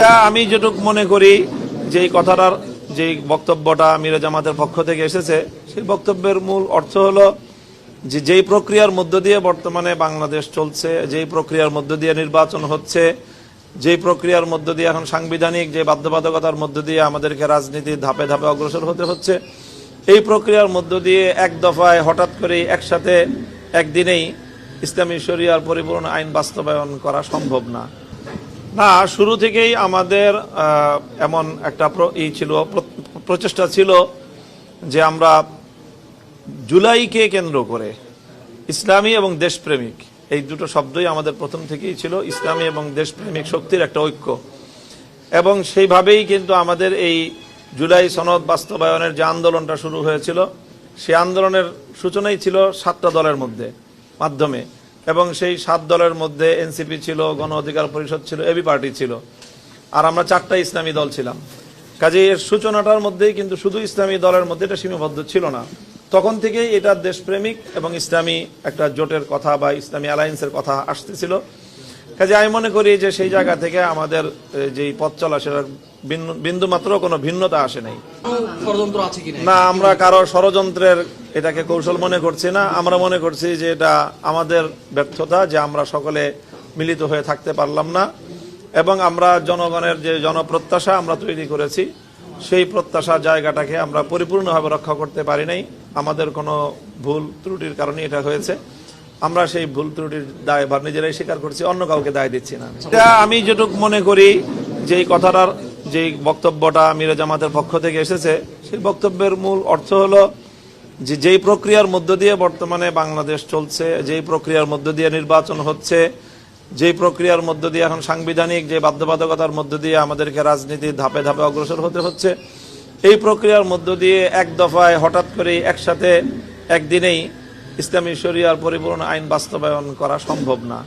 এটা আমি যেটুকু মনে করি যে এই কথাটার যে বক্তব্যটা মিরে জামাতের পক্ষ থেকে এসেছে সেই বক্তব্যের মূল অর্থ হলো যে যেই প্রক্রিয়ার মধ্য দিয়ে বর্তমানে বাংলাদেশ চলছে, যেই প্রক্রিয়ার মধ্য দিয়ে নির্বাচন হচ্ছে, যেই প্রক্রিয়ার মধ্য দিয়ে এখন সাংবিধানিক যে বাধ্যবাধকতার মধ্য দিয়ে আমাদেরকে রাজনীতির ধাপে ধাপে অগ্রসর হতে হচ্ছে, এই প্রক্রিয়ার মধ্য দিয়ে এক দফায় হঠাৎ করে একসাথে একদিনেই ইসলামী শরিয়ার পরিপূর্ণ আইন বাস্তবায়ন করা সম্ভব না। শুরু থেকেই আমাদের এমন একটা প্রচেষ্টা ছিল যে আমরা জুলাইকে কেন্দ্র করে ইসলামী এবং দেশপ্রেমিক এই দুটো শব্দই আমাদের প্রথম থেকেই ছিল, ইসলামী এবং দেশপ্রেমিক শক্তির একটা ঐক্য। এবং সেইভাবেই কিন্তু আমাদের এই জুলাই সনদ বাস্তবায়নের যে আন্দোলনটা শুরু হয়েছিল, সেই আন্দোলনের সূচনাই ছিল 7টা দলের মাধ্যমে, এবং সেই 7 দলের মধ্যে এনসিপি ছিল, গণ অধিকার পরিষদ ছিল, এবি পার্টি ছিল, আর আমরা 4টা ইসলামী দল ছিলাম। কাজে এর সূচনাটার মধ্যেই কিন্তু শুধু ইসলামী দলের মধ্যে এটা সীমাবদ্ধ ছিল না, তখন থেকেই এটা দেশপ্রেমিক এবং ইসলামী একটা জোটের কথা বা ইসলামী অ্যালায়েন্সের কথা আসতেছিল। কাজে আমি মনে করি যে সেই জায়গা থেকে আমাদের যেই পথ চলা সেটার বিন্দু মাত্র কোনো ভিন্নতা আসে নাই। না, আমরা কারো ষড়যন্ত্রের এটাকে কৌশল মনে করছি না। আমরা মনে করছি যে এটা আমাদের ব্যর্থতা যে আমরা সকলে মিলিত হয়ে থাকতে পারলাম না, এবং আমরা জনগণের যে জনপ্রত্যাশা আমরা তৈরি করেছি সেই প্রত্যাশার জায়গাটাকে আমরা পরিপূর্ণভাবে রক্ষা করতে পারি নাই। আমাদের কোনো ভুল ত্রুটির কারণে এটা হয়েছে। আমরা সেই ভুল ত্রুটির দায়ভার নিজেরাই স্বীকার করছি, অন্য কাউকে দায় দিচ্ছি না। এটা আমি যেটুকু মনে করি যে এই কথাটার যে বক্তব্যটা মিরে জামাতের পক্ষ থেকে এসেছে সেই বক্তব্যের মূল অর্থ হলো যে যেই প্রক্রিয়ার মধ্য দিয়ে বর্তমানে বাংলাদেশ চলছে, যেই প্রক্রিয়ার মধ্য দিয়ে নির্বাচন হচ্ছে, যেই প্রক্রিয়ার মধ্য দিয়ে এখন সাংবিধানিক যে বাধ্যবাধকতার মধ্য দিয়ে আমাদেরকে রাজনীতির ধাপে ধাপে অগ্রসর হতে হচ্ছে, এই প্রক্রিয়ার মধ্য দিয়ে এক দফায় হঠাৎ করে একসাথে একদিনেই ইসলামী শরিয়ার পরিপূর্ণ আইন বাস্তবায়ন করা সম্ভব না।